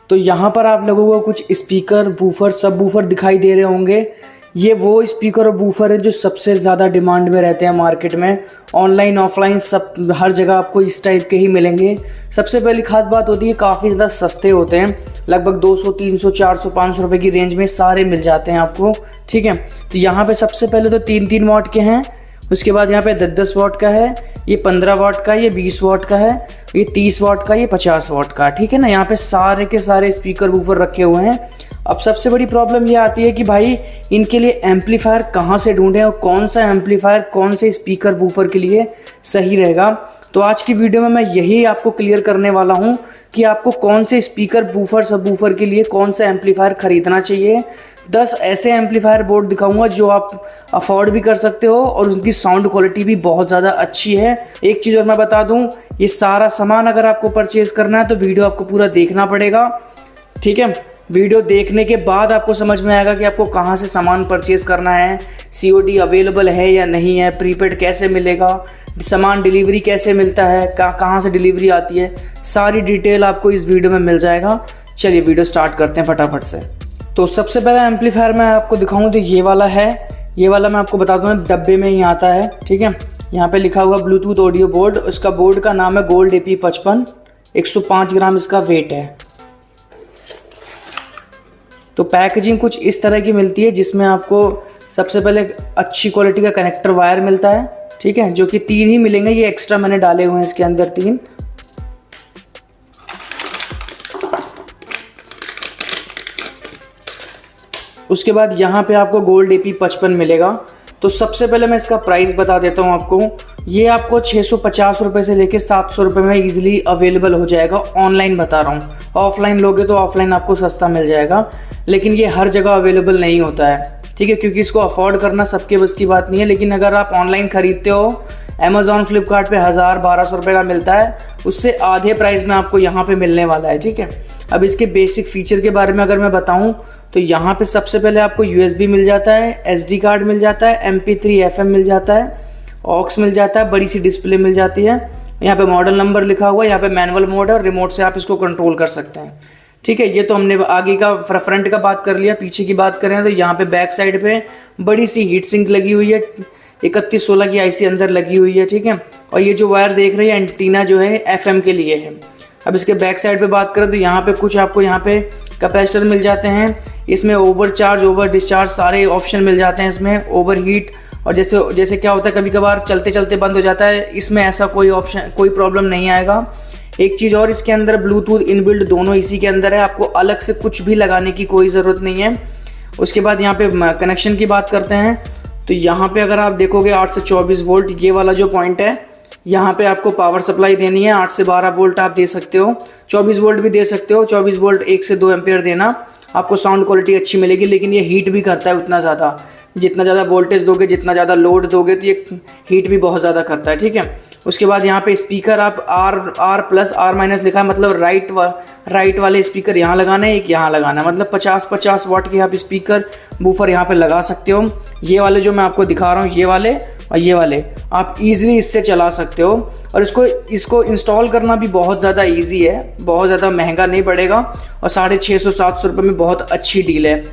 तो यहाँ पर आप लोगों को कुछ स्पीकर, बूफर, सब बूफर दिखाई दे रहे होंगे। ये वो स्पीकर और बूफर है जो सबसे ज़्यादा डिमांड में रहते हैं मार्केट में। ऑनलाइन ऑफलाइन सब हर जगह आपको इस टाइप के ही मिलेंगे। सबसे पहली खास बात होती है काफ़ी ज़्यादा सस्ते होते हैं, लगभग 200, 300, 400, 500 रुपये की रेंज में सारे मिल जाते हैं आपको। ठीक है, तो यहाँ पे सबसे पहले तो 3-3 वाट के हैं, उसके बाद यहाँ पे 10-10 वाट का है, ये 15 वाट का, ये 20 वाट का है, ये 30 वाट का, ये 50 वाट का। ठीक है ना, यहाँ पे सारे के सारे स्पीकर बूफर रखे हुए हैं। अब सबसे बड़ी प्रॉब्लम ये आती है कि भाई इनके लिए एम्पलीफायर कहाँ से ढूंढें और कौन सा एम्पलीफायर कौन से स्पीकर बूफर के लिए सही रहेगा। तो आज की वीडियो में मैं यही आपको क्लियर करने वाला हूँ कि आपको कौन से स्पीकर, बूफर, सब बूफर के लिए कौन सा एम्पलीफायर ख़रीदना चाहिए। 10 ऐसे एम्पलीफायर बोर्ड दिखाऊंगा जो आप अफोर्ड भी कर सकते हो और उनकी साउंड क्वालिटी भी बहुत ज़्यादा अच्छी है। एक चीज़ और मैं बता दूं, ये सारा सामान अगर आपको परचेज़ करना है तो वीडियो आपको पूरा देखना पड़ेगा। ठीक है, वीडियो देखने के बाद आपको समझ में आएगा कि आपको कहाँ से सामान परचेज़ करना है, COD अवेलेबल है या नहीं है, प्रीपेड कैसे मिलेगा, सामान डिलीवरी कैसे मिलता है, कहाँ से डिलीवरी आती है, सारी डिटेल आपको इस वीडियो में मिल जाएगा। चलिए वीडियो स्टार्ट करते हैं फटाफट से। तो सबसे पहला एम्पलीफायर मैं आपको दिखाऊं तो ये वाला है। ये वाला मैं आपको बता दूं डब्बे में ही आता है। ठीक है, यहाँ पे लिखा हुआ ब्लूटूथ ऑडियो बोर्ड, इसका बोर्ड का नाम है गोल्ड AP55, 105 ग्राम इसका वेट है। तो पैकेजिंग कुछ इस तरह की मिलती है जिसमें आपको सबसे पहले अच्छी क्वालिटी का कनेक्टर वायर मिलता है। ठीक है, जो कि 3 ही मिलेंगे, ये एक्स्ट्रा मैंने डाले हुए हैं इसके अंदर 3। उसके बाद यहाँ पे आपको गोल्ड AP55 मिलेगा। तो सबसे पहले मैं इसका प्राइस बता देता हूँ आपको। ये आपको 650 रुपये से लेके 700 रुपये में ईजिली अवेलेबल हो जाएगा। ऑनलाइन बता रहा हूँ, ऑफलाइन लोगे तो ऑफलाइन आपको सस्ता मिल जाएगा, लेकिन ये हर जगह अवेलेबल नहीं होता है। ठीक है, क्योंकि इसको अफोर्ड करना सबके बस की बात नहीं है। लेकिन अगर आप ऑनलाइन ख़रीदते हो, अमेज़ॉन, फ्लिपकार्ट पे 1000-1200 रुपये का मिलता है, उससे आधे प्राइस में आपको यहाँ पे मिलने वाला है। ठीक है, अब इसके बेसिक फीचर के बारे में अगर मैं बताऊँ तो यहाँ पे सबसे पहले आपको USB मिल जाता है, SD कार्ड मिल जाता है, MP3 FM मिल जाता है, ऑक्स मिल जाता है, बड़ी सी डिस्प्ले मिल जाती है। यहाँ पे मॉडल नंबर लिखा हुआ है, यहाँ पे मैनुअल मोड है, रिमोट से आप इसको कंट्रोल कर सकते हैं। ठीक है, ये तो हमने आगे का फ्रंट का बात कर लिया। पीछे की बात करें तो यहाँ पे बैक साइड पे बड़ी सी हीट सिंक लगी हुई है, 3116 की IC अंदर लगी हुई है। ठीक है, और ये जो वायर देख रहे हैं एंटीना जो है FM के लिए है। अब इसके बैक साइड पे बात करें तो यहाँ पे कुछ आपको यहाँ पे कैपेसिटर मिल जाते हैं। इसमें ओवर चार्ज, ओवर डिस्चार्ज सारे ऑप्शन मिल जाते हैं इसमें, ओवर हीट। और जैसे क्या होता है कभी कभार चलते चलते बंद हो जाता है, इसमें ऐसा कोई ऑप्शन, कोई प्रॉब्लम नहीं आएगा। एक चीज़ और, इसके अंदर ब्लूटूथ इनबिल्ट दोनों इसी के अंदर है, आपको अलग से कुछ भी लगाने की कोई ज़रूरत नहीं है। उसके बाद यहाँ पे कनेक्शन की बात करते हैं तो यहाँ पे अगर आप देखोगे 8 से 24 वोल्ट, ये वाला जो पॉइंट है, यहाँ पे आपको पावर सप्लाई देनी है। 8 से 12 वोल्ट आप दे सकते हो, 24 वोल्ट भी दे सकते हो। 24 वोल्ट 1 से 2 एम्पियर देना, आपको साउंड क्वालिटी अच्छी मिलेगी। लेकिन ये हीट भी करता है उतना ज़्यादा, जितना ज़्यादा वोल्टेज दोगे, जितना ज़्यादा लोड दोगे तो ये हीट भी बहुत ज़्यादा करता है। ठीक है, उसके बाद यहाँ पे स्पीकर आप R+ R- लिखा है, मतलब राइट वाले स्पीकर यहाँ लगाना है, एक यहाँ लगाना है, मतलब 50-50 वाट के आप स्पीकर बूफर यहाँ पे लगा सकते हो। ये वाले जो मैं आपको दिखा रहा हूँ, ये वाले और ये वाले आप इजीली इससे चला सकते हो। और इसको इंस्टॉल करना भी बहुत ज़्यादा इजी है, बहुत ज़्यादा महंगा नहीं पड़ेगा और 650-700 रुपये में बहुत अच्छी डील है।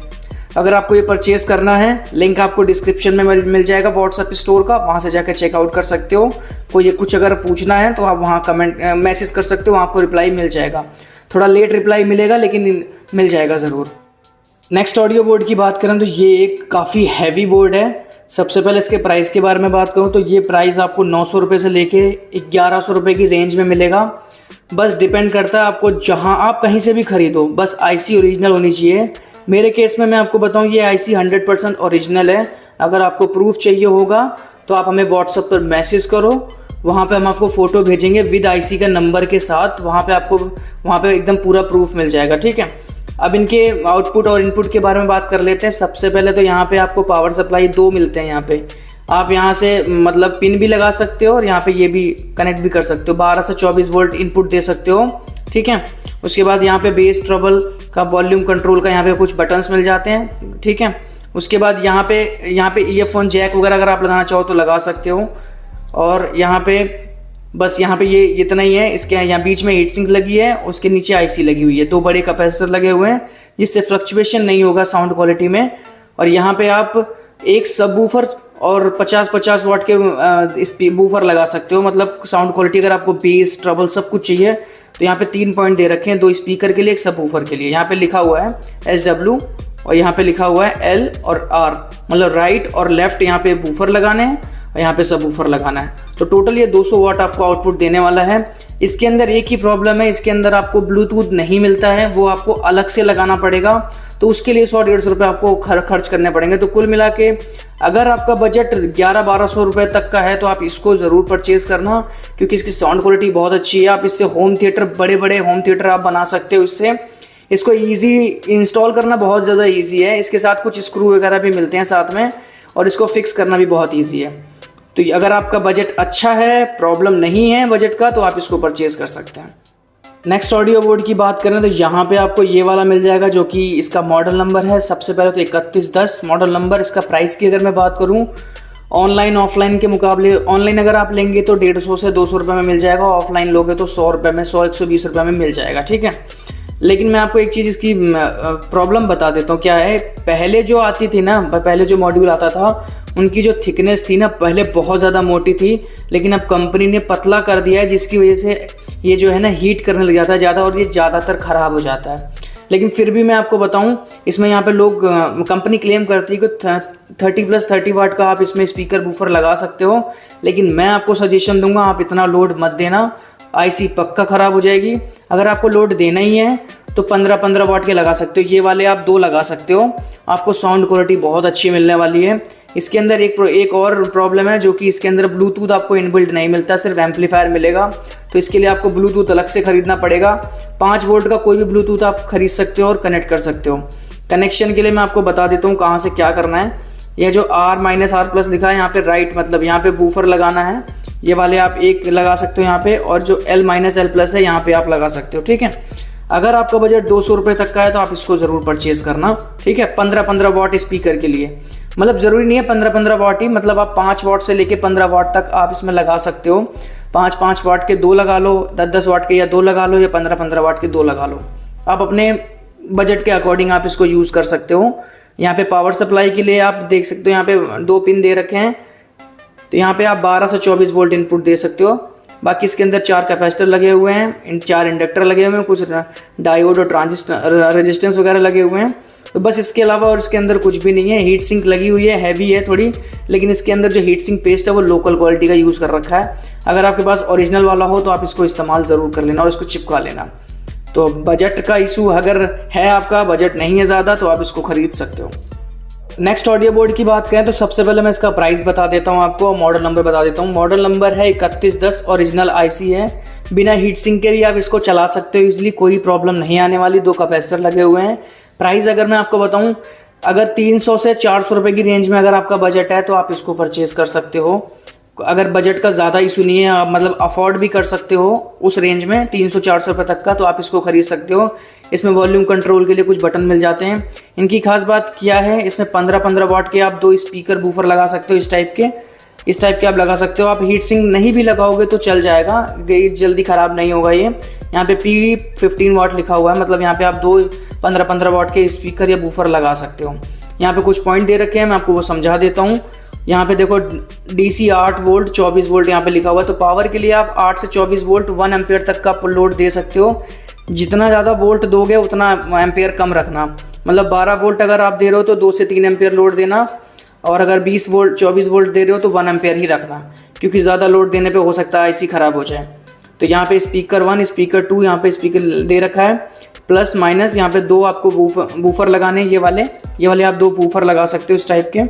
अगर आपको ये परचेज़ करना है, लिंक आपको डिस्क्रिप्शन में मिल जाएगा व्हाट्सएप स्टोर का, वहाँ से जाकर चेकआउट कर सकते हो। कोई कुछ अगर पूछना है तो आप वहाँ मैसेज कर सकते हो, वहाँ आपको रिप्लाई मिल जाएगा। थोड़ा लेट रिप्लाई मिलेगा लेकिन मिल जाएगा ज़रूर। नेक्स्ट ऑडियो बोर्ड की बात करें तो ये एक काफ़ी हैवी बोर्ड है। सबसे पहले इसके प्राइस के बारे में बात करूँ तो ये प्राइस आपको 900 रुपये से लेके 1100 रुपये की रेंज में मिलेगा। बस डिपेंड करता है आपको, जहाँ आप कहीं से भी खरीदो, बस IC ओरिजिनल होनी चाहिए। मेरे केस में मैं आपको बताऊं, ये IC 100% ओरिजिनल है। अगर आपको प्रूफ चाहिए होगा तो आप हमें व्हाट्सएप पर मैसेज करो, वहाँ पे हम आपको फ़ोटो भेजेंगे विद IC का नंबर के साथ। वहाँ पे एकदम पूरा प्रूफ मिल जाएगा। ठीक है, अब इनके आउटपुट और इनपुट के बारे में बात कर लेते हैं। सबसे पहले तो यहाँ पे आपको पावर सप्लाई 2 मिलते हैं। यहाँ पे आप यहाँ से मतलब पिन भी लगा सकते हो और यहाँ पे ये भी कनेक्ट भी कर सकते हो। 12 से 24 वोल्ट इनपुट दे सकते हो। ठीक है, उसके बाद यहाँ पे बेस, ट्रबल का, वॉल्यूम कंट्रोल का यहाँ पे कुछ बटन्स मिल जाते हैं। ठीक है, उसके बाद यहाँ पे ईयरफोन जैक वगैरह अगर आप लगाना चाहो तो लगा सकते हो। और यहाँ पे बस यहाँ पे ये इतना ही है। इसके यहाँ बीच में हीट सिंक लगी है, उसके नीचे आईसी लगी हुई है, 2 बड़े कैपेसिटर लगे हुए हैं जिससे फ्लक्चुएशन नहीं होगा साउंड क्वालिटी में। और यहाँ पे आप एक सबवूफर और 50-50 वाट के बूफर लगा सकते हो। मतलब साउंड क्वालिटी अगर आपको बेस ट्रबल सब कुछ चाहिए तो यहाँ पे 3 पॉइंट दे रखे हैं, 2 स्पीकर के लिए, 1 सबवूफर के लिए। यहाँ पे लिखा हुआ है SW और यहाँ पे लिखा हुआ है L और R, मतलब राइट और लेफ्ट यहाँ पे बूफर लगाने हैं और यहाँ पे सबवूफर लगाना है। तो टोटल ये 200 वाट आपको आउटपुट देने वाला है। इसके अंदर एक ही प्रॉब्लम है, इसके अंदर आपको ब्लूटूथ नहीं मिलता है, वो आपको अलग से लगाना पड़ेगा। तो उसके लिए 100-150 रुपये आपको खर्च करने पड़ेंगे। तो कुल मिला के अगर आपका बजट 1100-1200 रुपये तक का है तो आप इसको ज़रूर परचेज़ करना, क्योंकि इसकी साउंड क्वालिटी बहुत अच्छी है। आप इससे होम थिएटर, बड़े बड़े होम थिएटर आप बना सकते हो इससे। इसको ईजी इंस्टॉल करना बहुत ज़्यादा ईजी है। इसके साथ कुछ स्क्रू वगैरह भी मिलते हैं साथ में, और इसको फिक्स करना भी बहुत ईजी है। तो अगर आपका बजट अच्छा है, प्रॉब्लम नहीं है बजट का, तो आप इसको परचेज़ कर सकते हैं। नेक्स्ट ऑडियो बोर्ड की बात करें तो यहाँ पे आपको ये वाला मिल जाएगा, जो कि इसका मॉडल नंबर है। सबसे पहले तो 3110 मॉडल नंबर। इसका प्राइस की अगर मैं बात करूँ, ऑनलाइन ऑफलाइन के मुकाबले, ऑनलाइन अगर आप लेंगे तो 150 से 200 रुपये में मिल जाएगा, ऑफलाइन लोगे तो 100 रुपये में, 100-120 रुपये में मिल जाएगा, ठीक है। लेकिन मैं आपको एक चीज़ इसकी प्रॉब्लम बता देता हूँ। क्या है, पहले जो आती थी ना, पहले जो मॉड्यूल आता था उनकी जो थिकनेस थी ना, पहले बहुत ज़्यादा मोटी थी, लेकिन अब कंपनी ने पतला कर दिया है, जिसकी वजह से ये जो है ना हीट करने लग जाता है ज़्यादा, और ये ज़्यादातर ख़राब हो जाता है। लेकिन फिर भी मैं आपको बताऊं, इसमें यहाँ पे लोग, कंपनी क्लेम करती है कि 30+30 वाट का आप इसमें स्पीकर बूफर लगा सकते हो। लेकिन मैं आपको सजेशन दूंगा, आप इतना लोड मत देना, आईसी पक्का ख़राब हो जाएगी। अगर आपको लोड देना ही है तो 15-15 वाट के लगा सकते हो। ये वाले आप 2 लगा सकते हो, आपको साउंड क्वालिटी बहुत अच्छी मिलने वाली है। इसके अंदर एक और प्रॉब्लम है, जो कि इसके अंदर ब्लूटूथ आपको इनबिल्ट नहीं मिलता, सिर्फ एम्पलीफायर मिलेगा। तो इसके लिए आपको ब्लूटूथ अलग से ख़रीदना पड़ेगा। 5 वोल्ट का कोई भी ब्लूटूथ आप खरीद सकते हो और कनेक्ट कर सकते हो। कनेक्शन के लिए मैं आपको बता देता हूँ कहाँ से क्या करना है। यह जो R-R+ लिखा है यहाँ पे राइट, मतलब यहाँ पे बूफर लगाना है। ये वाले आप एक लगा सकते हो यहाँ पे, और जो L-L+ है यहाँ पे आप लगा सकते हो, ठीक है। अगर आपका बजट 200 रुपये तक का है तो आप इसको ज़रूर परचेज़ करना, ठीक है। 15-15 वाट स्पीकर के लिए, मतलब ज़रूरी नहीं है 15-15 वाट ही, मतलब आप 5 वाट से लेके 15 वाट तक आप इसमें लगा सकते हो। 5-5 वाट के 2 लगा लो, 10-10 वाट के या 2 लगा लो, या 15-15 वाट के 2 लगा लो। आप अपने बजट के अकॉर्डिंग आप इसको यूज़ कर सकते हो। यहाँ पे पावर सप्लाई के लिए आप देख सकते हो, यहाँ पे 2 पिन दे रखे हैं, तो यहाँ पे आप 12 से 24 वोल्ट इनपुट दे सकते हो। बाकी इसके अंदर 4 कैपेसिटर लगे हुए हैं, 4 इंडक्टर लगे हुए हैं, कुछ डायोड और ट्रांजिस्टर रेजिस्टेंस वगैरह लगे हुए हैं। तो बस इसके अलावा और इसके अंदर कुछ भी नहीं है। हीट सिंक लगी हुई है, हैवी है थोड़ी, लेकिन इसके अंदर जो हीट सिंक पेस्ट है वो लोकल क्वालिटी का यूज़ कर रखा है। अगर आपके पास ओरिजिनल वाला हो तो आप इसको इस्तेमाल ज़रूर कर लेना और इसको चिपका लेना। तो बजट का इशू अगर है, आपका बजट नहीं है ज़्यादा, तो आप इसको ख़रीद सकते हो। नेक्स्ट ऑडियो बोर्ड की बात करें तो सबसे पहले मैं इसका प्राइस बता देता हूँ आपको, मॉडल नंबर बता देता हूँ। मॉडल नंबर है 3110, ओरिजिनल आईसी है, बिना हीट सिंक के भी आप इसको चला सकते हो इजीली, कोई प्रॉब्लम नहीं आने वाली। 2 कैपेसिटर लगे हुए हैं। प्राइस अगर मैं आपको बताऊँ, अगर 300 से 400 रुपये की रेंज में अगर आपका बजट है तो आप इसको परचेज़ कर सकते हो। अगर बजट का ज़्यादा इशू नहीं है, आप मतलब अफोर्ड भी कर सकते हो उस रेंज में 300-400 रुपये तक का, तो आप इसको खरीद सकते हो। इसमें वॉल्यूम कंट्रोल के लिए कुछ बटन मिल जाते हैं। इनकी खास बात क्या है, इसमें 15-15 वाट के आप 2 स्पीकर बूफर लगा सकते हो, इस टाइप के आप लगा सकते हो। आप हीट सिंक नहीं भी लगाओगे तो चल जाएगा, जल्दी ख़राब नहीं होगा ये। यहाँ पे P15 वाट लिखा हुआ है, मतलब यहाँ पे आप 2 15-15 वाट के स्पीकर या बूफर लगा सकते हो। यहाँ पे कुछ पॉइंट दे रखे हैं, मैं आपको वो समझा देता हूँ। यहाँ पे देखो DC 8 वोल्ट 24 वोल्ट यहाँ पे लिखा हुआ है। तो पावर के लिए आप 8 से 24 वोल्ट 1 एम्पेयर तक का लोड दे सकते हो। जितना ज़्यादा वोल्ट दोगे उतना एम्पेयर कम रखना, मतलब 12 वोल्ट अगर आप दे रहे हो तो 2 से 3 एम्पेयर लोड देना, और अगर 20 वोल्ट 24 वोल्ट दे रहे हो तो 1 एम्पेयर ही रखना, क्योंकि ज़्यादा लोड देने पे हो सकता है आईसी ख़राब हो जाए। तो यहाँ पे स्पीकर 1 स्पीकर 2 यहाँ पे स्पीकर दे रखा है, प्लस माइनस यहाँ पे 2 आपको बूफर लगाने, ये वाले आप 2 बूफर लगा सकते हो इस टाइप के।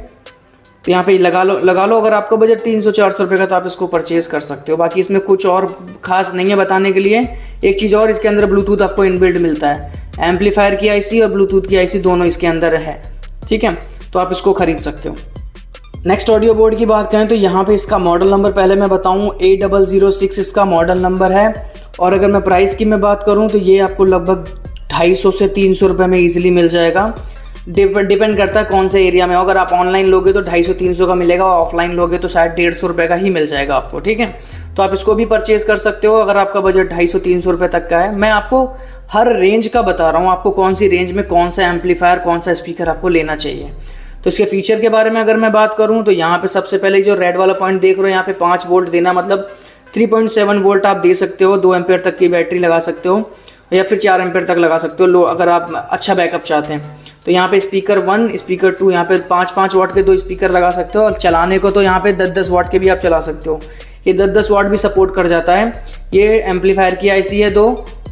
तो यहाँ पे लगा लो। अगर आपका बजट 300-400 रुपये का तो आप इसको परचेज़ कर सकते हो। बाकी इसमें कुछ और खास नहीं है बताने के लिए। एक चीज़ और, इसके अंदर ब्लूटूथ आपको इनबिल्ट मिलता है, एम्पलीफायर की आईसी और ब्लूटूथ की आईसी दोनों इसके अंदर है, ठीक है। तो आप इसको खरीद सकते हो। नेक्स्ट ऑडियो बोर्ड की बात करें तो यहाँ पे इसका मॉडल नंबर पहले मैं बताऊँ, A006 इसका मॉडल नंबर है। और अगर मैं प्राइस की मैं बात करूँ तो ये आपको लगभग 250 से 300 रुपये में ईजिली मिल जाएगा। डिपेंड करता है कौन से एरिया में हो। अगर आप ऑनलाइन लोगे तो 250-300 का मिलेगा, ऑफलाइन लोगे तो शायद 150 रुपये का ही मिल जाएगा आपको, ठीक है। तो आप इसको भी परचेज़ कर सकते हो अगर आपका बजट 250-300 रुपये तक का है। मैं आपको हर रेंज का बता रहा हूँ, आपको कौन सी रेंज में कौन सा एम्पलीफायर, कौन सा स्पीकर आपको लेना चाहिए। तो इसके फीचर के बारे में अगर मैं बात करूँ तो यहाँ पे सबसे पहले जो रेड वाला पॉइंट देख रहे हो, यहाँ पे 5 वोल्ट देना, मतलब 3.7 वोल्ट आप दे सकते हो। 2 एम्पेयर तक की बैटरी लगा सकते हो या फिर 4 एम्पेयर तक लगा सकते हो लो, अगर आप अच्छा बैकअप चाहते हैं। तो यहाँ पे स्पीकर 1, स्पीकर 2, यहाँ पे 5-5 वाट के 2 स्पीकर लगा सकते हो। और चलाने को तो यहाँ पे 10-10 वाट के भी आप चला सकते हो। ये 10-10 वाट भी सपोर्ट कर जाता है। ये एम्पलीफायर की आईसी है 2।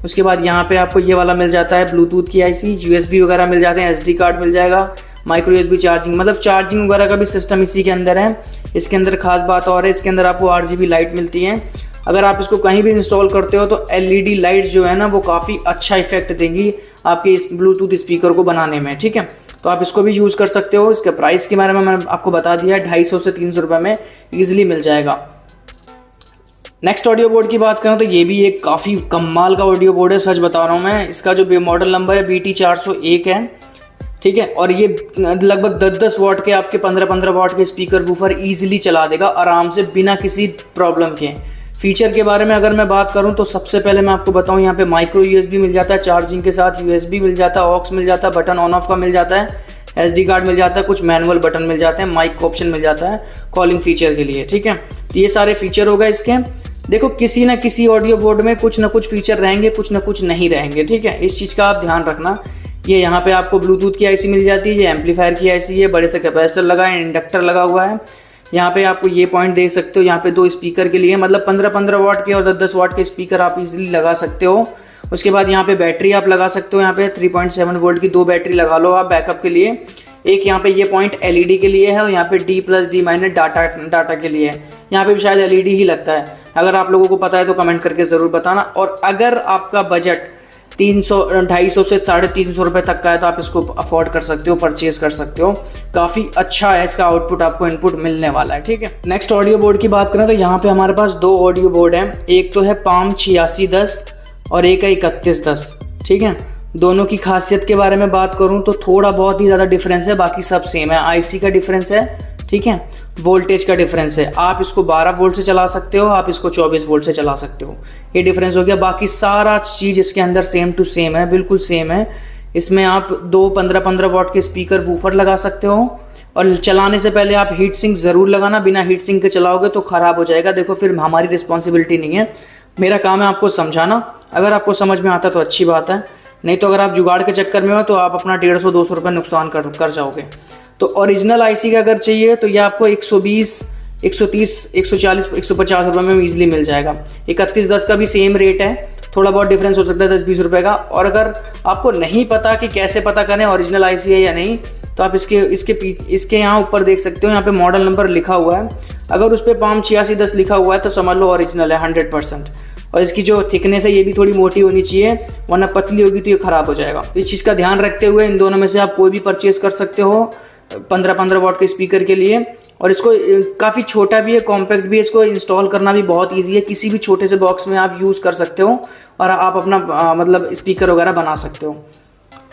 उसके बाद यहाँ पे आपको ये वाला मिल जाता है ब्लूटूथ की आईसी, यूएसबी वगैरह मिल जाते हैं, एसडी कार्ड मिल जाएगा, माइक्रो यूएसबी चार्जिंग, मतलब चार्जिंग वगैरह का भी सिस्टम इसी के अंदर है। इसके अंदर खास बात और है, इसके अंदर आपको RGB लाइट मिलती है। अगर आप इसको कहीं भी इंस्टॉल करते हो तो LED लाइट जो है ना वो काफ़ी अच्छा इफेक्ट देंगी आपके इस ब्लूटूथ स्पीकर को बनाने में, ठीक है। तो आप इसको भी यूज़ कर सकते हो। इसके प्राइस के बारे में मैंने आपको बता दिया है, 250 से 300 रुपये में ईजिली मिल जाएगा। नेक्स्ट ऑडियो बोर्ड की बात करें तो ये भी एक काफ़ी कमाल का ऑडियो बोर्ड है, सच बता रहा हूँ मैं। इसका जो मॉडल नंबर है BT401 है, ठीक है। और ये लगभग 10-10 वाट के आपके 15-15 वाट के स्पीकर बूफर ईजिली चला देगा आराम से, बिना किसी प्रॉब्लम के। फीचर के बारे में अगर मैं बात करूं तो सबसे पहले मैं आपको बताऊं, यहाँ पे माइक्रो यूएसबी मिल जाता है चार्जिंग के साथ, यूएसबी मिल जाता है, ऑक्स मिल जाता है, बटन ऑन ऑफ का मिल जाता है, एसडी कार्ड मिल जाता है, कुछ मैनुअल बटन मिल जाते हैं, माइक का ऑप्शन मिल जाता है कॉलिंग फीचर के लिए, ठीक है। तो ये सारे फीचर हो गए इसके। देखो किसी ना किसी ऑडियो बोर्ड में कुछ ना कुछ फीचर रहेंगे, कुछ ना कुछ नहीं रहेंगे, ठीक है। इस चीज़ का आप ध्यान रखना। ये यहाँ पे आपको ब्लूटूथ की आईसी मिल जाती है, ये एम्पलीफायर की आईसी है, बड़े से कैपेसिटर लगा है, इंडक्टर लगा हुआ है। यहाँ पे आपको ये पॉइंट देख सकते हो, यहाँ पे 2 स्पीकर के लिए, मतलब 15-15 वाट के और 10-10 वाट के स्पीकर आप इजीली लगा सकते हो। उसके बाद यहाँ पे बैटरी आप लगा सकते हो, यहाँ पे 3.7 वोल्ट की 2 बैटरी लगा लो आप बैकअप के लिए। एक यहाँ पे ये पॉइंट LED के लिए है और यहाँ पे D+D- डाटा के लिए है। यहाँ पे भी शायद LED ही लगता है। अगर आप लोगों को पता है तो कमेंट करके ज़रूर बताना। और अगर आपका बजट 250 से 350 रुपये तक का है तो आप इसको अफोर्ड कर सकते हो, परचेज कर सकते हो। काफ़ी अच्छा है इसका आउटपुट, आपको इनपुट मिलने वाला है, ठीक है। नेक्स्ट ऑडियो बोर्ड की बात करें तो यहाँ पे हमारे पास 2 ऑडियो बोर्ड हैं। एक तो है पाम 8610 और एक है 3110, ठीक है। दोनों की खासियत के बारे में बात करूँ तो थोड़ा बहुत ही ज़्यादा डिफरेंस है, बाकी सब सेम है। आईसी का डिफरेंस है, ठीक है, वोल्टेज का डिफरेंस है। आप इसको 12 वोल्ट से चला सकते हो, आप इसको 24 वोल्ट से चला सकते हो, ये डिफरेंस हो गया। बाकी सारा चीज़ इसके अंदर सेम टू सेम है, बिल्कुल सेम है। इसमें आप 2 15-15 वाट के स्पीकर बूफर लगा सकते हो। और चलाने से पहले आप हीट सिंक ज़रूर लगाना, बिना हीट सिंक के चलाओगे तो ख़राब हो जाएगा। देखो फिर हमारी रिस्पॉन्सिबिलिटी नहीं है, मेरा काम है आपको समझाना। अगर आपको समझ में आता तो अच्छी बात है, नहीं तो अगर आप जुगाड़ के चक्कर में हो तो आप अपना 150-200 रुपये नुकसान कर जाओगे। तो ओरिजिनल आईसी का अगर चाहिए तो ये आपको 120, 130, 140, 150 रुपये में ईजिली मिल जाएगा। 3110 का भी सेम रेट है, थोड़ा बहुत डिफरेंस हो सकता है 10-20 रुपये का। और अगर आपको नहीं पता कि कैसे पता करें ओरिजिनल आईसी है या नहीं, तो आप इसके यहाँ ऊपर देख सकते हो, यहाँ पे मॉडल नंबर लिखा हुआ है। अगर उस पर पाम 8610 लिखा हुआ है तो समझ लो ओरिजिनल है 100%। और इसकी जो थिकनेस है ये भी थोड़ी मोटी होनी चाहिए, वरना पतली होगी तो ये ख़राब हो जाएगा। तो इस चीज़ का ध्यान रखते हुए इन दोनों में से आप कोई भी परचेज़ कर सकते हो 15-15 वाट के स्पीकर के लिए। और इसको काफ़ी छोटा भी है, कॉम्पैक्ट भी है, इसको इंस्टॉल करना भी बहुत ईजी है। किसी भी छोटे से बॉक्स में आप यूज़ कर सकते हो और आप अपना मतलब स्पीकर वगैरह बना सकते हो।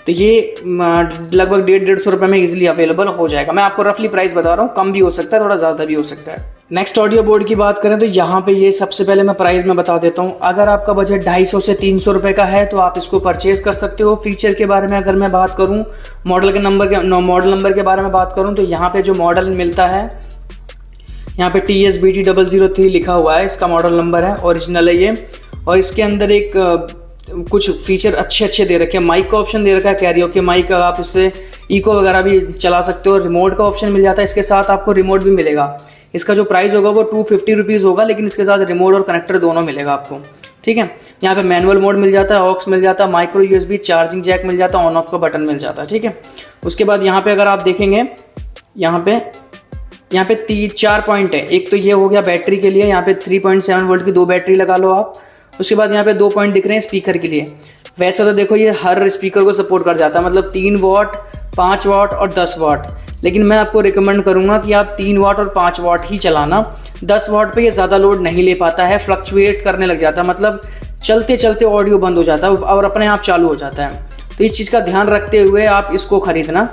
तो ये लगभग 150 रुपये में इजीली अवेलेबल हो जाएगा। मैं आपको रफली प्राइस बता रहा हूँ, कम भी हो सकता है, थोड़ा ज़्यादा भी हो सकता है। नेक्स्ट ऑडियो बोर्ड की बात करें तो यहाँ पे ये सबसे पहले मैं प्राइस में बता देता हूँ। अगर आपका बजट 250 से 300 रुपये का है तो आप इसको परचेज़ कर सकते हो। फीचर के बारे में अगर मैं बात करूँ, मॉडल नंबर के बारे में बात करूँ तो यहाँ पे जो मॉडल मिलता है, यहाँ पे TSBT003 लिखा हुआ है, इसका मॉडल नंबर है, ओरिजिनल है ये। और इसके अंदर एक कुछ फीचर अच्छे दे रखे हैं। माइक का ऑप्शन दे रखा है, कैरियोके माइक का, आप इससे इको वगैरह भी चला सकते हो। रिमोट का ऑप्शन मिल जाता है, इसके साथ आपको रिमोट भी मिलेगा। इसका जो प्राइस होगा वो 250 रुपीज़ होगा, लेकिन इसके साथ रिमोट और कनेक्टर दोनों मिलेगा आपको, ठीक है। यहाँ पे मैनुअल मोड मिल जाता है, ऑक्स मिल जाता है, माइक्रो यूएसबी चार्जिंग जैक मिल जाता है, ऑन ऑफ का बटन मिल जाता है, ठीक है। उसके बाद यहाँ पे अगर आप देखेंगे, यहाँ पे 4 पॉइंट है। एक तो ये हो गया बैटरी के लिए, यहाँ पे 3.7 वोल्ट की 2 बैटरी लगा लो आप। उसके बाद यहाँ पे 2 पॉइंट दिख रहे हैं स्पीकर के लिए। वैसे तो देखो ये हर स्पीकर को सपोर्ट कर जाता है, मतलब 3 वाट, 5 वाट और 10 वाट। लेकिन मैं आपको रिकमेंड करूंगा कि आप 3 वाट और 5 वाट ही चलाना। 10 वाट पे ये ज़्यादा लोड नहीं ले पाता है, फ्लक्चुएट करने लग जाता है, मतलब चलते चलते ऑडियो बंद हो जाता है और अपने आप चालू हो जाता है। तो इस चीज़ का ध्यान रखते हुए आप इसको ख़रीदना,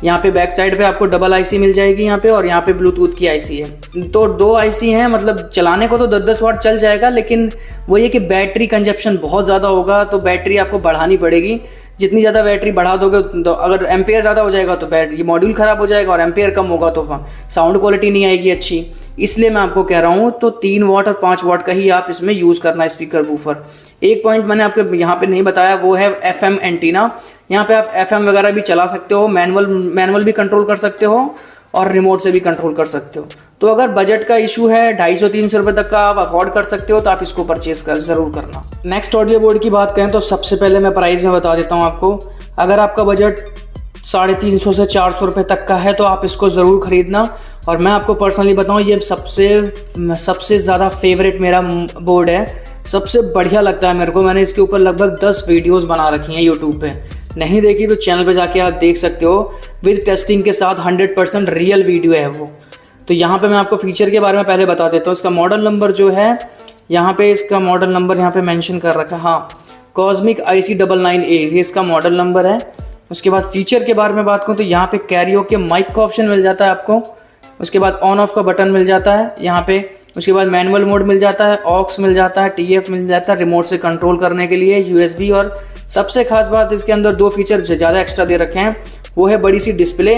यहाँ पे बैक साइड पे आपको डबल आईसी मिल जाएगी यहाँ पे, और यहाँ पे ब्लूटूथ की आईसी है। तो 2 आईसी हैं, मतलब चलाने को तो 10-10 वाट चल जाएगा, लेकिन वो ये कि बैटरी कंजप्शन बहुत ज़्यादा होगा, तो बैटरी आपको बढ़ानी पड़ेगी। जितनी ज़्यादा बैटरी बढ़ा दोगे तो अगर एम्पेयर ज़्यादा हो जाएगा तो ये मॉड्यूल ख़राब हो जाएगा, और एम्पेयर कम होगा तो साउंड क्वालिटी नहीं आएगी अच्छी। इसलिए मैं आपको कह रहा हूँ तो 3 वाट और 5 वाट का ही आप इसमें यूज़ करना है स्पीकर वूफर। एक पॉइंट मैंने आपको यहाँ पे नहीं बताया, वो है FM एंटीना। यहाँ पे आप FM वगैरह भी चला सकते हो, मैनुअल भी कंट्रोल कर सकते हो, और रिमोट से भी कंट्रोल कर सकते हो। तो अगर बजट का इशू है, 250-300 रुपये तक का आप अफोर्ड कर सकते हो, तो आप इसको परचेज ज़रूर करना। नेक्स्ट ऑडियो बोर्ड की बात करें तो सबसे पहले मैं प्राइस में बता देता हूँ आपको। अगर आपका बजट 350 से 400 रुपये तक का है तो आप इसको ज़रूर ख़रीदना। और मैं आपको पर्सनली बताऊँ, ये सबसे ज़्यादा फेवरेट मेरा बोर्ड है, सबसे बढ़िया लगता है मेरे को। मैंने इसके ऊपर लगभग 10 वीडियोस बना रखी हैं यूट्यूब पे। नहीं देखी तो चैनल पे जाके आप देख सकते हो, विद टेस्टिंग के साथ 100% रियल वीडियो है वो। तो यहाँ पे मैं आपको फीचर के बारे में पहले बता देता हूँ। इसका मॉडल नंबर जो है यहाँ पे, इसका मॉडल नंबर यहाँ पे मेंशन कर रखा है, हाँ, कॉस्मिक IC99A ये इसका मॉडल नंबर है। उसके बाद फीचर के बारे में बात करूँ तो यहाँ पे कैरियोके माइक का ऑप्शन मिल जाता है आपको। उसके बाद ऑन ऑफ का बटन मिल जाता है यहाँ पे। उसके बाद मैनुअल मोड मिल जाता है, ऑक्स मिल जाता है, TF मिल जाता है रिमोट से कंट्रोल करने के लिए, USB। और सबसे खास बात, इसके अंदर 2 फीचर ज़्यादा एक्स्ट्रा दे रखे हैं, वो है बड़ी सी डिस्प्ले।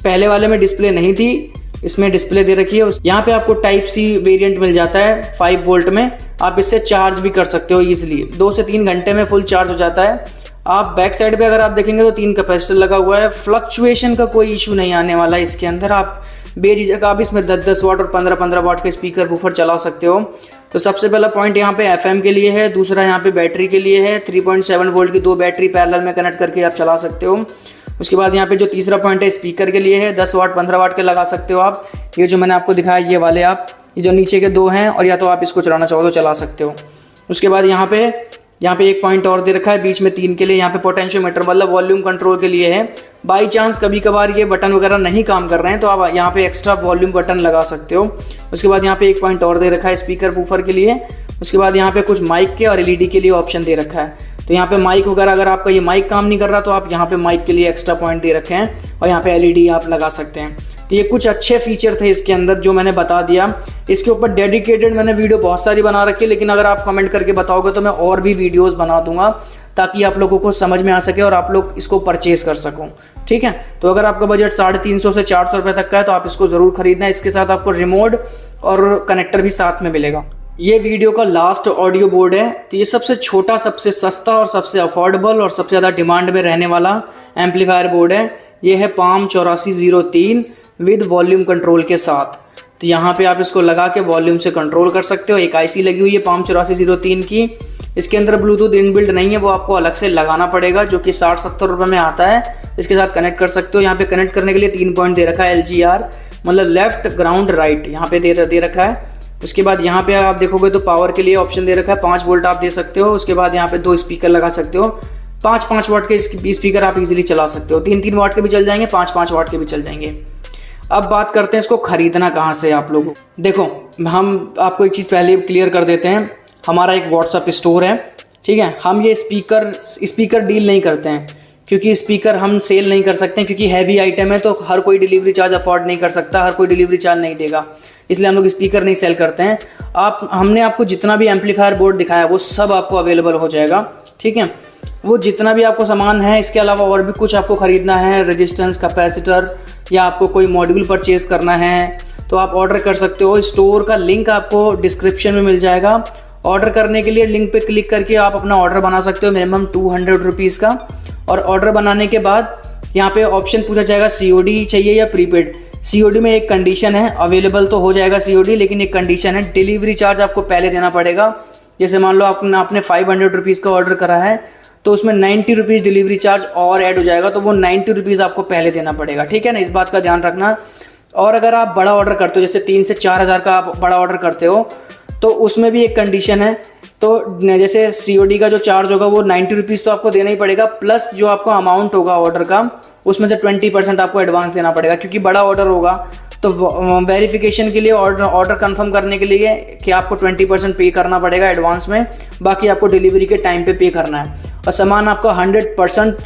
पहले वाले में डिस्प्ले नहीं थी, इसमें डिस्प्ले दे रखी है। यहाँ पे आपको टाइप C वेरिएंट मिल जाता है 5 वोल्ट में। आप इससे चार्ज भी कर सकते हो ईजिली, 2 से 3 घंटे में फुल चार्ज हो जाता है। आप बैक साइड पे अगर आप देखेंगे तो 3 कैपेसिटर लगा हुआ है। फ्लक्चुएशन का कोई इशू नहीं आने वाला है इसके अंदर। आप बेझिझक आप इसमें 10-10 वाट और 15-15 वाट के स्पीकर वूफर चला सकते हो। तो सबसे पहला पॉइंट यहाँ पे FM के लिए है, दूसरा यहाँ पे बैटरी के लिए है। 3.7 वोल्ट की 2 बैटरी पैरेलल में कनेक्ट करके आप चला सकते हो। उसके बाद यहाँ पे जो तीसरा पॉइंट है स्पीकर के लिए है, 10 वाट 15 वाट के लगा सकते हो आप। ये जो मैंने आपको दिखाया ये वाले आप, ये जो नीचे के 2 हैं, और या तो आप इसको चलाना चाहो तो चला सकते हो। उसके बाद यहाँ पे एक पॉइंट और दे रखा है बीच में 3 के लिए, यहाँ पे पोटेंशियोमीटर मतलब वॉल्यूम कंट्रोल के लिए है। बाई चांस कभी कभार ये बटन वगैरह नहीं काम कर रहे हैं तो आप यहाँ पे एक्स्ट्रा वॉल्यूम बटन लगा सकते हो। उसके बाद यहाँ पे एक पॉइंट और दे रखा है स्पीकर वूफर के लिए। उसके बाद यहाँ पे कुछ माइक के और LED के लिए ऑप्शन दे रखा है। तो यहाँ पे माइक वगैरह, अगर आपका ये माइक काम नहीं कर रहा तो आप यहाँ पे माइक के लिए एक्स्ट्रा पॉइंट दे रखे हैं, और यहाँ पे LED आप लगा सकते हैं। तो ये कुछ अच्छे फीचर थे इसके अंदर जो मैंने बता दिया। इसके ऊपर डेडिकेटेड मैंने वीडियो बहुत सारी बना रखी है, लेकिन अगर आप कमेंट करके बताओगे तो मैं और भी वीडियोस बना दूंगा, ताकि आप लोगों को समझ में आ सके और आप लोग इसको परचेज कर सको। ठीक है, तो अगर आपका बजट 350 से 400 रुपये तक का है तो आप इसको ज़रूर खरीदना। इसके साथ आपको रिमोट और कनेक्टर भी साथ में मिलेगा। ये वीडियो का लास्ट ऑडियो बोर्ड है। तो ये सबसे छोटा, सबसे सस्ता और सबसे अफोर्डेबल और सबसे ज़्यादा डिमांड में रहने वाला एम्पलीफायर बोर्ड है। ये है PALM 8403 विद वॉल्यूम कंट्रोल के साथ। तो यहाँ पे आप इसको लगा के वॉल्यूम से कंट्रोल कर सकते हो। एक IC लगी हुई है PALM 8403 की। इसके अंदर ब्लूटूथ इनबिल्ट नहीं है, वो आपको अलग से लगाना पड़ेगा, जो कि 60-70 रुपये में आता है। इसके साथ कनेक्ट कर सकते हो। यहाँ पे कनेक्ट करने के लिए 3 पॉइंट दे रखा है, LGR मतलब लेफ्ट, ग्राउंड, राइट, यहाँ पे दे रखा है। उसके बाद यहाँ पे आप देखोगे तो पावर के लिए ऑप्शन दे रखा है, 5 वोल्ट आप दे सकते हो। उसके बाद यहाँ पे 2 स्पीकर लगा सकते हो। 5-5 वाट के स्पीकर आप इजीली चला सकते हो। 3-3 वाट के भी चल जाएंगे, 5-5 वाट के भी चल जाएंगे। अब बात करते हैं इसको खरीदना कहाँ से आप लोगों। देखो, हम आपको एक चीज़ पहले क्लियर कर देते हैं। हमारा एक व्हाट्सअप स्टोर है, ठीक है। हम ये स्पीकर डील नहीं करते हैं, क्योंकि स्पीकर हम सेल नहीं कर सकते हैं, क्योंकि हैवी आइटम है तो हर कोई डिलीवरी चार्ज अफोर्ड नहीं कर सकता, हर कोई डिलीवरी चार्ज नहीं देगा, इसलिए हम लोग स्पीकर नहीं सेल करते हैं। हमने आपको जितना भी एम्पलीफायर बोर्ड दिखाया वो सब आपको अवेलेबल हो जाएगा, ठीक है। वो जितना भी आपको सामान है, इसके अलावा और भी कुछ आपको ख़रीदना है, रेजिस्टेंस, कैपेसिटर, या आपको कोई मॉड्यूल परचेज़ करना है तो आप ऑर्डर कर सकते हो। स्टोर का लिंक आपको डिस्क्रिप्शन में मिल जाएगा। ऑर्डर करने के लिए लिंक पे क्लिक करके आप अपना ऑर्डर बना सकते हो, मिनिमम 200 रुपीज़ का। और ऑर्डर बनाने के बाद यहाँ पे ऑप्शन पूछा जाएगा COD चाहिए या प्रीपेड। COD में एक कंडीशन है, अवेलेबल तो हो जाएगा COD, लेकिन एक कंडीशन है, डिलीवरी चार्ज आपको पहले देना पड़ेगा। जैसे मान लो आपने 500 रुपीज़ का ऑर्डर करा है तो उसमें 90 रुपीज़ डिलीवरी चार्ज और ऐड हो जाएगा, तो वो 90 रुपीज़ आपको पहले देना पड़ेगा, ठीक है ना। इस बात का ध्यान रखना। और अगर आप बड़ा ऑर्डर करते हो, जैसे 3 से 4 हज़ार का आप बड़ा ऑर्डर करते हो, तो उसमें भी एक कंडीशन है। तो जैसे COD का जो चार्ज होगा वो 90 रुपीज़ तो आपको देना ही पड़ेगा, प्लस जो आपका अमाउंट होगा ऑर्डर का उसमें से 20% आपको एडवांस देना पड़ेगा, क्योंकि बड़ा ऑर्डर होगा। तो वेरिफिकेशन के लिए, ऑर्डर कंफर्म करने के लिए कि आपको 20% पे करना पड़ेगा एडवांस में, बाकी आपको डिलीवरी के टाइम पे करना है। और सामान आपका 100%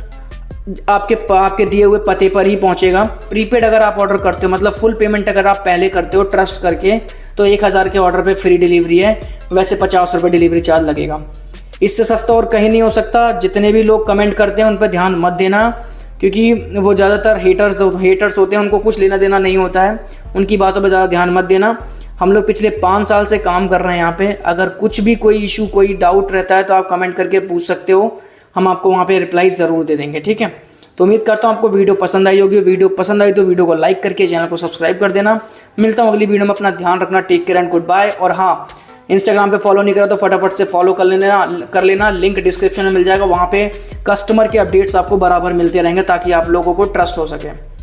आपके दिए हुए पते पर ही पहुंचेगा। प्रीपेड अगर आप ऑर्डर करते हो, मतलब फुल पेमेंट अगर आप पहले करते हो ट्रस्ट करके, तो 1000 के ऑर्डर पे फ्री डिलीवरी है। वैसे 50 रुपये डिलीवरी चार्ज लगेगा। इससे सस्ता और कहीं नहीं हो सकता। जितने भी लोग कमेंट करते हैं उन पर ध्यान मत देना, क्योंकि वो ज़्यादातर हेटर्स होते हैं, उनको कुछ लेना देना नहीं होता है। उनकी बातों पर ज़्यादा ध्यान मत देना। हम लोग पिछले 5 साल से काम कर रहे हैं यहाँ पे। अगर कुछ भी कोई इशू, कोई डाउट रहता है तो आप कमेंट करके पूछ सकते हो, हम आपको वहाँ पे रिप्लाई ज़रूर दे देंगे, ठीक है। तो उम्मीद करता हूँ आपको वीडियो पसंद आई होगी। वीडियो पसंद आई तो वीडियो को लाइक करके चैनल को सब्सक्राइब कर देना। मिलता हूँ अगली वीडियो में। अपना ध्यान रखना। Take care and goodbye. और हाँ, इंस्टाग्राम पे फॉलो नहीं करा तो फटाफट से फॉलो कर लेना। लिंक डिस्क्रिप्शन में मिल जाएगा। वहाँ पे कस्टमर के अपडेट्स आपको बराबर मिलते रहेंगे ताकि आप लोगों को ट्रस्ट हो सके।